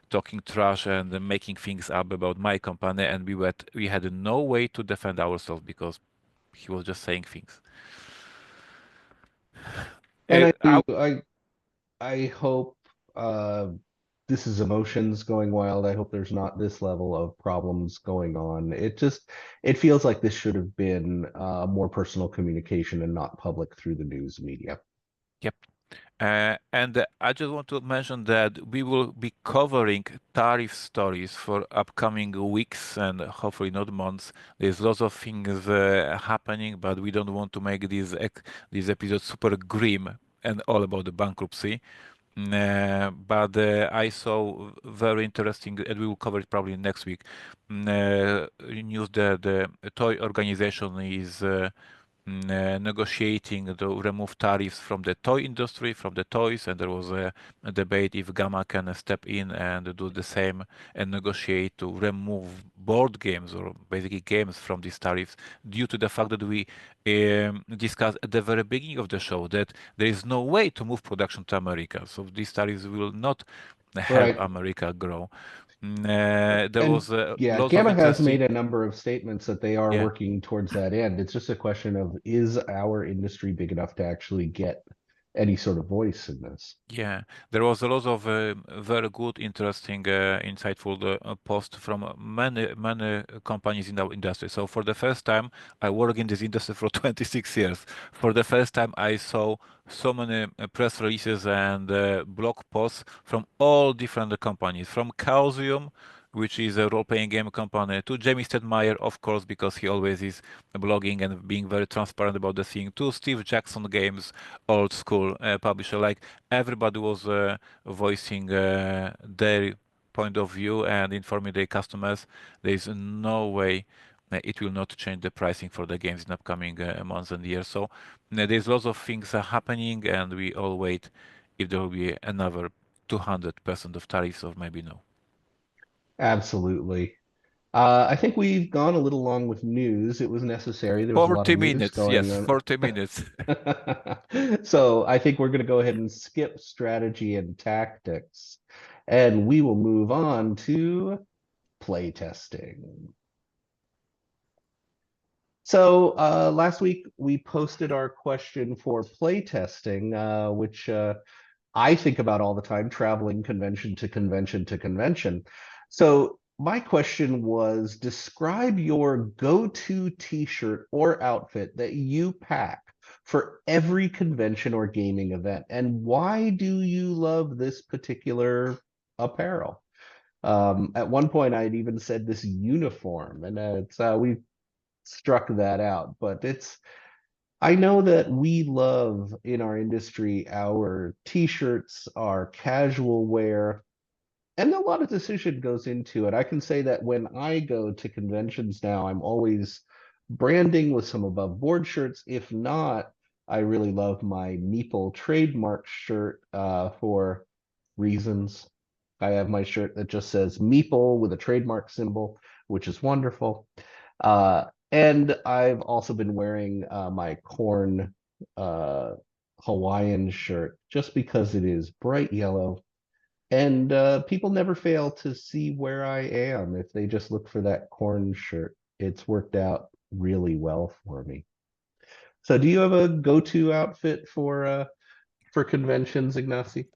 [SPEAKER 1] talking trash and making things up about my company, and we had no way to defend ourselves because he was just saying things.
[SPEAKER 2] and
[SPEAKER 1] Uh,
[SPEAKER 2] I
[SPEAKER 1] I,
[SPEAKER 2] do. I hope uh, this is emotions going wild. I hope there's not this level of problems going on. It feels like this should have been more personal communication and not public through the news media.
[SPEAKER 1] yep. And I just want to mention that we will be covering tariff stories for upcoming weeks and hopefully not months. There's lots of things happening, but we don't want to make these episodes super grim and all about the bankruptcy. But I saw very interesting, and we will cover it probably next week. News that the toy organization is negotiating to remove tariffs from the toy industry, from the toys, and there was a debate if Gamma can step in and do the same and negotiate to remove board games or basically games from these tariffs due to the fact that we discussed at the very beginning of the show that there is no way to move production to America. So these tariffs will not help
[SPEAKER 2] Right.
[SPEAKER 1] America grow. There
[SPEAKER 2] And
[SPEAKER 1] was
[SPEAKER 2] yeah,
[SPEAKER 1] lots of
[SPEAKER 2] Gamma has made
[SPEAKER 1] interesting,
[SPEAKER 2] a number of statements that they are
[SPEAKER 1] yeah.
[SPEAKER 2] working towards that end. It's just a question of, is our industry big enough to actually get any sort of voice in this.
[SPEAKER 1] Yeah, there was a lot of very good, interesting, insightful posts from many companies in our industry. So for the first time, I work in this industry for 26 years. For the first time, I saw so many press releases and blog posts from all different companies, from Chaosium, which is a role-playing game company, to Jamie Stedmeyer, of course, because he always is blogging and being very transparent about the thing, to Steve Jackson Games, old school publisher. Like everybody was voicing their point of view and informing their customers. There is no way it will not change the pricing for the games in upcoming months and years. So there's lots of things happening, and we all wait if there will be another 200% of tariffs or maybe no.
[SPEAKER 2] Absolutely. I think we've gone a little long with news. It was necessary. There was a lot of
[SPEAKER 1] 40
[SPEAKER 2] news
[SPEAKER 1] minutes, yes,
[SPEAKER 2] going on.
[SPEAKER 1] 40 minutes.
[SPEAKER 2] So I think we're going to go ahead and skip strategy and tactics, and we will move on to playtesting. So last week we posted our question for playtesting, which I think about all the time, traveling convention to convention to convention. So my question was, describe your go-to t-shirt or outfit that you pack for every convention or gaming event, and why do you love this particular apparel? At one point, I'd even said this uniform, and it's we struck that out, but it's I know that we love in our industry our t-shirts, our casual wear, and a lot of decision goes into it. I can say that when I go to conventions now, I'm always branding with some above board shirts. If not, I really love my Meeple trademark shirt for reasons. I have my shirt that just says Meeple with a trademark symbol, which is wonderful. And I've also been wearing my corn Hawaiian shirt just because it is bright yellow. And people never fail to see where I am if they just look for that corn shirt. It's worked out really well for me. So do you have a go-to outfit for conventions, Ignacy?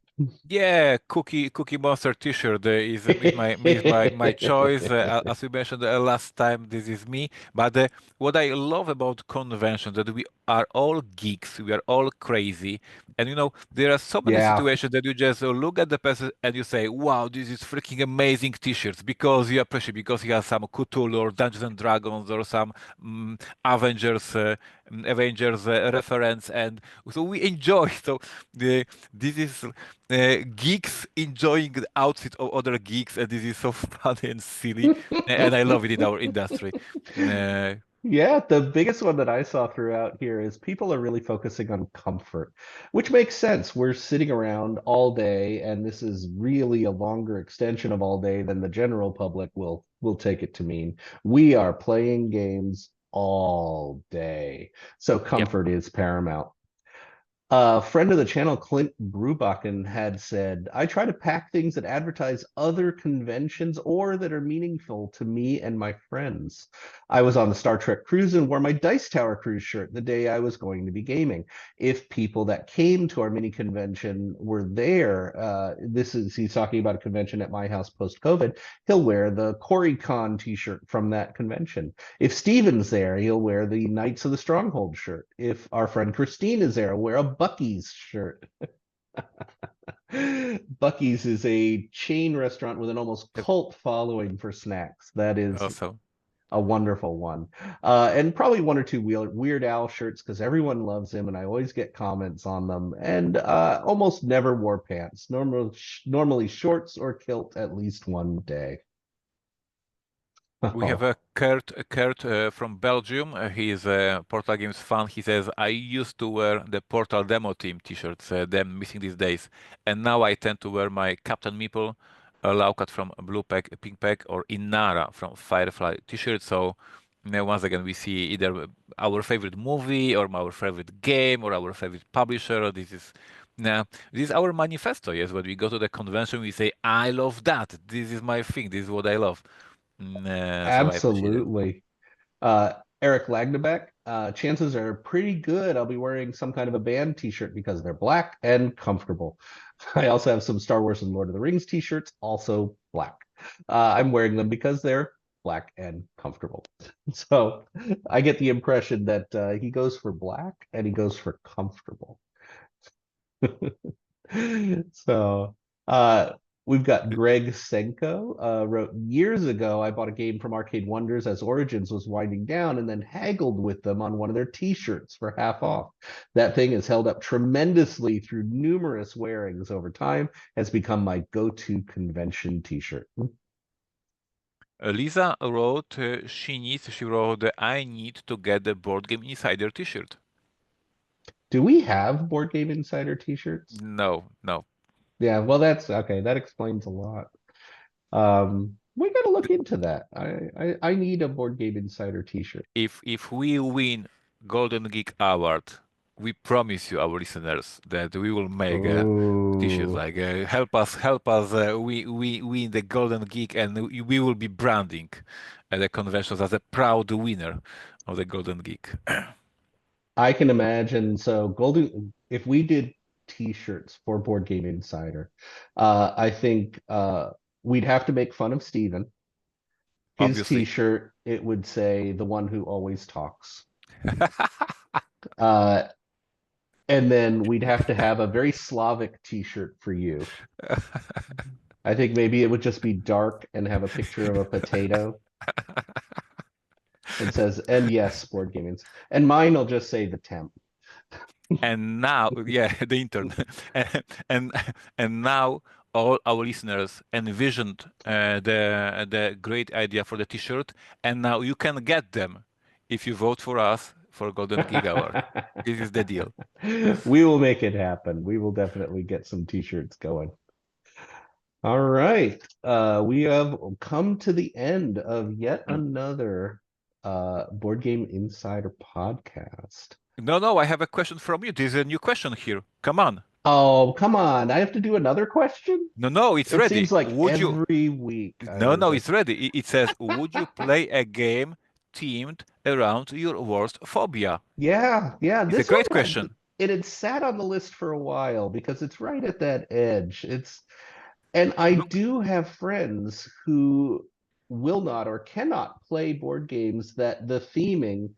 [SPEAKER 1] Yeah, Cookie Monster T-shirt is my choice. As we mentioned last time, this is me. But what I love about convention that we are all geeks, we are all crazy, and there are so many
[SPEAKER 2] Yeah.
[SPEAKER 1] situations that you just look at the person and you say, "Wow, this is freaking amazing T-shirts," because you appreciate because he has some Cthulhu or Dungeons and Dragons or some Avengers reference, and so we enjoy. So this is geeks enjoying the outfit of other geeks, and this is so funny and silly, and I love it in our industry. Uh,
[SPEAKER 2] Yeah, the biggest one that I saw throughout here is people are really focusing on comfort, which makes sense. We're sitting around all day, and this is really a longer extension of all day than the general public will take it to mean. We are playing games all day, so
[SPEAKER 1] yep.
[SPEAKER 2] comfort is paramount. A friend of the channel, Clint Brubachen, had said, I try to pack things that advertise other conventions or that are meaningful to me and my friends. I was on the Star Trek cruise and wore my Dice Tower cruise shirt the day I was going to be gaming. If people that came to our mini convention were there, he's talking about a convention at my house post-COVID, he'll wear the CoreyCon t-shirt from that convention. If Steven's there, he'll wear the Knights of the Stronghold shirt. If our friend Christine is there, he'll wear a Bucky's shirt. Bucky's is a chain restaurant with an almost
[SPEAKER 1] Yep.
[SPEAKER 2] cult following for snacks. That is
[SPEAKER 1] Also,
[SPEAKER 2] a wonderful one. And probably one or two Weird Al shirts because everyone loves him and I always get comments on them. And almost never wore pants. Normally shorts or kilt at least one day.
[SPEAKER 1] we have a Kurt from Belgium. He is a Portal Games fan. He says, I used to wear the Portal Demo Team t-shirts, them missing these days. And now I tend to wear my Captain Meeple, Laukat from Blue Pack, Pink Pack, or Inara from Firefly t-shirt. So once again, we see either our favorite movie or our favorite game or our favorite publisher. This is our manifesto. Yes, when we go to the convention, we say, I love that. This is my thing. This is what I love. So I appreciate it.
[SPEAKER 2] Absolutely. Eric Lagnebeck chances are pretty good I'll be wearing some kind of a band t-shirt because they're black and comfortable. I also have some Star Wars and Lord of the Rings t-shirts, also black. I'm wearing them because they're black and comfortable. So I get the impression that he goes for black and he goes for comfortable. So uh we've got Greg Senko wrote, years ago I bought a game from Arcade Wonders as Origins was winding down and then haggled with them on one of their t-shirts for half off. That thing has held up tremendously through numerous wearings over time, has become my go-to convention t-shirt.
[SPEAKER 1] Lisa wrote, she wrote, I need to get the Board Game Insider t-shirt.
[SPEAKER 2] Do we have Board Game Insider t-shirts?
[SPEAKER 1] No.
[SPEAKER 2] Yeah, well, that's okay. That explains a lot. We got to look into that. I need a Board Game Insider t-shirt.
[SPEAKER 1] If we win Golden Geek Award, we promise you, our listeners, that we will make t-shirts
[SPEAKER 2] Oh,
[SPEAKER 1] like help us, we win the Golden Geek, and we will be branding at the conventions as a proud winner of the Golden Geek.
[SPEAKER 2] I can imagine. So Golden, if we did t-shirts for Board Game Insider, I think we'd have to make fun of Steven. His
[SPEAKER 1] Obviously.
[SPEAKER 2] t-shirt, it would say the one who always talks. Uh, and then we'd have to have a very Slavic t-shirt for you. I think maybe it would just be dark and have a picture of a potato and says, and yes, board gaming. And mine will just say the temp.
[SPEAKER 1] And now, yeah, the intern, and and, and now all our listeners envisioned the great idea for the T-shirt, and now you can get them if you vote for us for Golden Gig Award. This is the deal.
[SPEAKER 2] We will make it happen. We will definitely get some t-shirts going. All right. We have come to the end of yet another Board Game Insider podcast.
[SPEAKER 1] No, I have a question from you. There's a new question here. Come on.
[SPEAKER 2] Oh, come on. I have to do another question?
[SPEAKER 1] No, it's
[SPEAKER 2] It
[SPEAKER 1] ready.
[SPEAKER 2] seems like
[SPEAKER 1] Would you?
[SPEAKER 2] every week
[SPEAKER 1] No, it's ready. It says, would you play a game themed around your worst phobia?
[SPEAKER 2] Yeah,
[SPEAKER 1] It's a
[SPEAKER 2] this
[SPEAKER 1] great
[SPEAKER 2] one had
[SPEAKER 1] question.
[SPEAKER 2] it had sat on the list for a while because it's right at that edge. And I
[SPEAKER 1] Look,
[SPEAKER 2] do have friends who will not or cannot play board games that the theming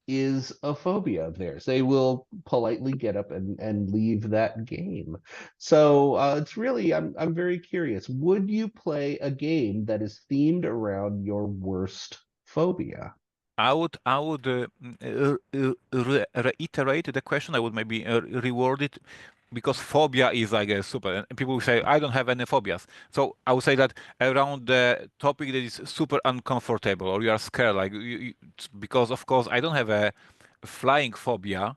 [SPEAKER 2] is a phobia of theirs. They will politely get up and leave that game. So it's really, I'm very curious. Would you play a game that is themed around your worst phobia?
[SPEAKER 1] I would reiterate the question. I would maybe reword it because phobia is like a super, and people will say I don't have any phobias. So I would say that around the topic that is super uncomfortable or you are scared, like because of course I don't have a flying phobia,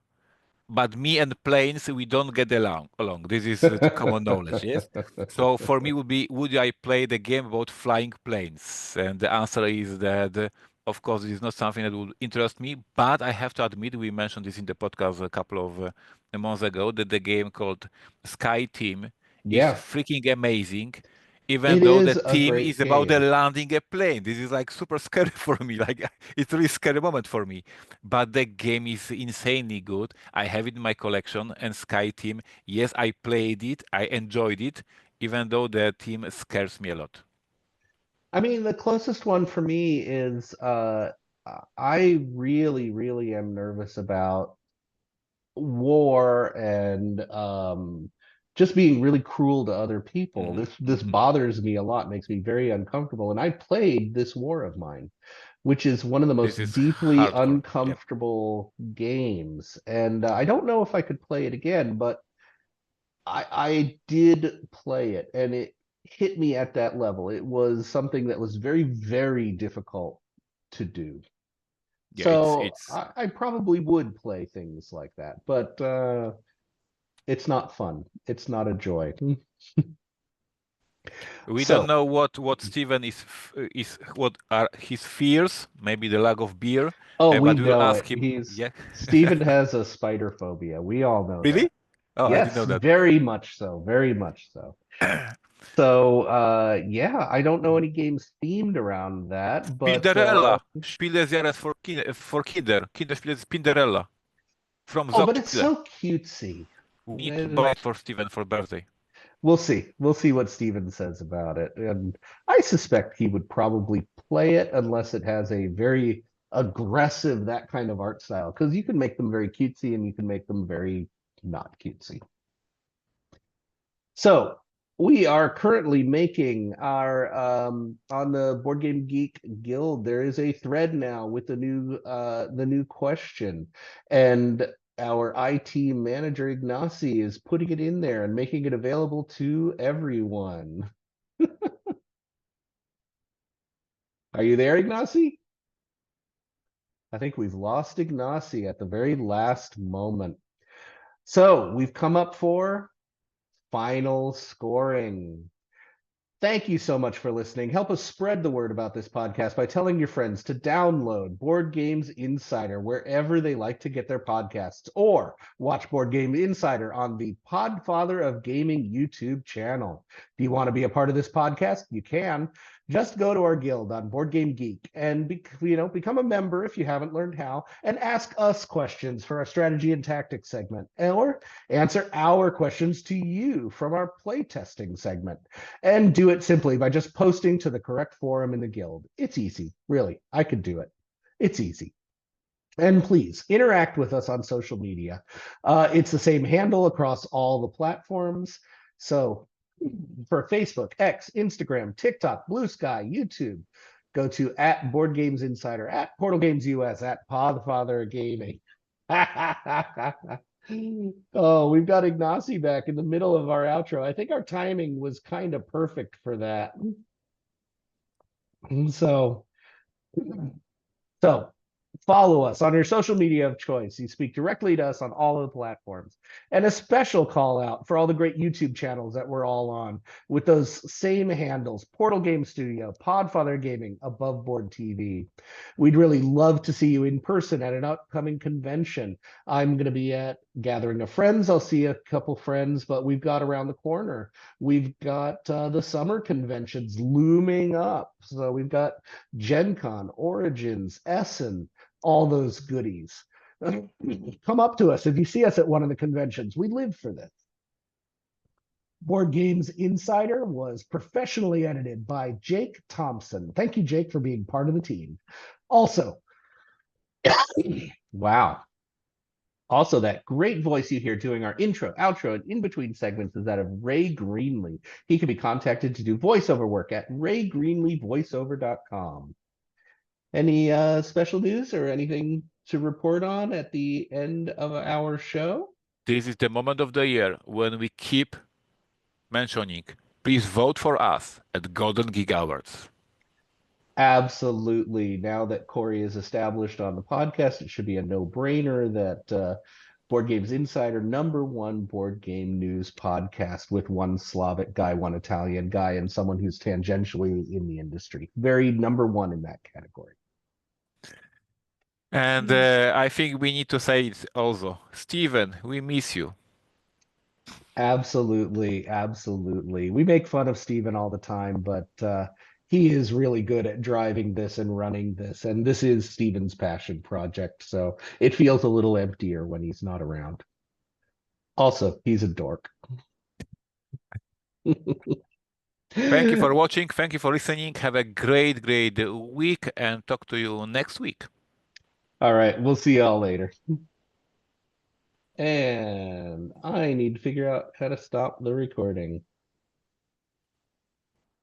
[SPEAKER 1] but me and planes we don't get along. This is common knowledge, yes. So for me would be, would I play the game about flying planes? And the answer is that of course it is not something that would interest me, but I have to admit, we mentioned this in the podcast a couple of months ago, that the game called Sky Team is
[SPEAKER 2] Yeah,
[SPEAKER 1] freaking amazing, even
[SPEAKER 2] it
[SPEAKER 1] though the
[SPEAKER 2] is a
[SPEAKER 1] team
[SPEAKER 2] great
[SPEAKER 1] is about the
[SPEAKER 2] game.
[SPEAKER 1] landing a plane. This is like super scary for me. Like it's a really scary moment for me. But the game is insanely good. I have it in my collection, and Sky Team, yes, I played it, I enjoyed it, even though the team scares me a lot.
[SPEAKER 2] I mean, the closest one for me is I really, really am nervous about war and just being really cruel to other people.
[SPEAKER 1] Hmm
[SPEAKER 2] This
[SPEAKER 1] hmm
[SPEAKER 2] bothers me a lot, makes me very uncomfortable. And I played this war of mine, which is one of the
[SPEAKER 1] This
[SPEAKER 2] most
[SPEAKER 1] is
[SPEAKER 2] deeply
[SPEAKER 1] hardcore. Yeah.
[SPEAKER 2] uncomfortable games. And I don't know if I could play it again, but I did play it and it hit me at that level. It was something that was very, very difficult to do.
[SPEAKER 1] Yeah,
[SPEAKER 2] So
[SPEAKER 1] it's
[SPEAKER 2] I probably would play things like that, but it's not fun. It's not a joy.
[SPEAKER 1] we don't
[SPEAKER 2] So,
[SPEAKER 1] know what Steven is what are his fears, maybe the lack of beer,
[SPEAKER 2] oh, we
[SPEAKER 1] but we will
[SPEAKER 2] know it.
[SPEAKER 1] ask him. Yeah.
[SPEAKER 2] Stephen has a spider phobia. We all know that.
[SPEAKER 1] Really? Oh, I didn't
[SPEAKER 2] Yes,
[SPEAKER 1] know that.
[SPEAKER 2] very much so. Very much so. Yeah, I don't know any games themed around that, but
[SPEAKER 1] Spinderella. Spielesjahres for Kinder. Kinderspiel is Spinderella from
[SPEAKER 2] oh, but it's
[SPEAKER 1] Zopple.
[SPEAKER 2] so cutesy.
[SPEAKER 1] We need to
[SPEAKER 2] Uh,
[SPEAKER 1] buy it for Steven for birthday.
[SPEAKER 2] We'll see. We'll see what Steven says about it. And I suspect he would probably play it unless it has a very aggressive, that kind of art style, because you can make them very cutesy and you can make them very not cutesy. So we are currently making our on the Board Game Geek Guild. There is a thread now with the new question, and our IT manager Ignacy is putting it in there and making it available to everyone. Are you there, Ignacy? I think we've lost Ignacy at the very last moment. So we've come up for final scoring. Thank you so much for listening. Help us spread the word about this podcast by telling your friends to download Board Games Insider wherever they like to get their podcasts, or watch Board Game Insider on the Podfather of Gaming YouTube channel. Do you want to be a part of this podcast? You can. Just go to our guild on Board Game Geek and become a member if you haven't learned how, and ask us questions for our strategy and tactics segment, or answer our questions to you from our playtesting segment. And do it simply by just posting to the correct forum in the guild. It's easy, really. I could do it. It's easy. And please interact with us on social media. It's the same handle across all the platforms. So for Facebook, X, Instagram, TikTok, Blue Sky, YouTube, go to at Board Games Insider, at Portal Games US, at Podfather Gaming. Oh, we've got Ignacy back in the middle of our outro. I think our timing was kind of perfect for that. So, so follow us on your social media of choice. You speak directly to us on all of the platforms. And a special call out for all the great YouTube channels that we're all on with those same handles: Portal Game Studio, Podfather Gaming, Above Board TV. We'd really love to see you in person at an upcoming convention. I'm going to be at Gathering of Friends. I'll see a couple friends, but we've got around the corner. We've got the summer conventions looming up. So we've got Gen Con, Origins, Essen, all those goodies. Come up to us if you see us at one of the conventions. We live for this. Board Games Insider was professionally edited by Jake Thompson. Thank you, Jake, for being part of the team. Also, wow. Also, that great voice you hear doing our intro, outro, and in between segments is that of Ray Greenlee. He can be contacted to do voiceover work at raygreenleevoiceover.com. Any special news or anything to report on at the end of our show?
[SPEAKER 1] This is the moment of the year when we keep mentioning, please vote for us at Golden Geek Awards.
[SPEAKER 2] Absolutely. Now that Corey is established on the podcast, it should be a no-brainer that Board Games Insider, #1 board game news podcast with one Slavic guy, one Italian guy, and someone who's tangentially in the industry. Very #1 in that category.
[SPEAKER 1] And I think we need to say it also. Steven, we miss you.
[SPEAKER 2] Absolutely, absolutely. We make fun of Steven all the time, but he is really good at driving this and running this. And this is Steven's passion project. So it feels a little emptier when he's not around. Also, he's a dork.
[SPEAKER 1] Thank you for watching. Thank you for listening. Have a great, great week and talk to you next week.
[SPEAKER 2] All right, we'll see y'all later. And I need to figure out how to stop the recording.